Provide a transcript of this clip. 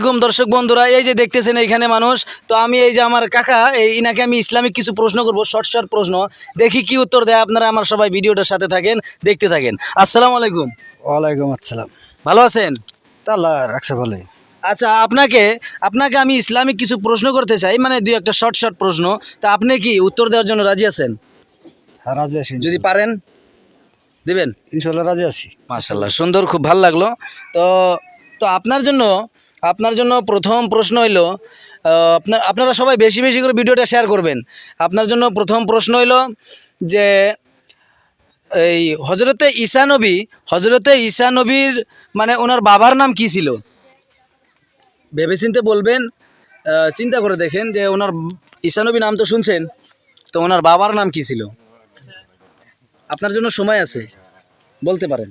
আলাইকুম দর্শক বন্ধুরা, এই যে দেখতেছেন এইখানে মানুষ। তো আমি এই যে আমার কাকা ইনাকে আমি ইসলামিক কিছু প্রশ্ন করব, শর্ট শর্ট প্রশ্ন, দেখি কি উত্তর দেয়। আপনারা আমার সবাই ভিডিওটার সাথে থাকেন, দেখতে থাকেন। আসসালামু আলাইকুম। ওয়ালাইকুম আসসালাম। ভালো আছেন? তা আল্লাহ রাখছে ভালোই। আচ্ছা, আপনাকে আমি ইসলামিক কিছু প্রশ্ন করতে চাই, মানে দুই একটা শর্ট শর্ট প্রশ্ন। তা আপনি কি উত্তর দেওয়ার জন্য রাজি আছেন? হ্যাঁ রাজি আছি, যদি পারেন দিবেন। ইনশাল্লাহ রাজি আছি। মাশাআল্লাহ, সুন্দর, খুব ভালো লাগলো। তো তো আপনার জন্য প্রথম প্রশ্ন হইল, আপনারা সবাই বেশি বেশি করে ভিডিওটা শেয়ার করবেন। আপনার জন্য প্রথম প্রশ্ন হইল যে এই হজরতে ঈসা নবীর মানে ওনার বাবার নাম কি ছিল? ভেবেচিন্তে বলবেন, চিন্তা করে দেখেন যে ওনার ঈসা নবী নাম তো শুনছেন, তো ওনার বাবার নাম কি ছিল? আপনার জন্য সময় আছে, বলতে পারেন।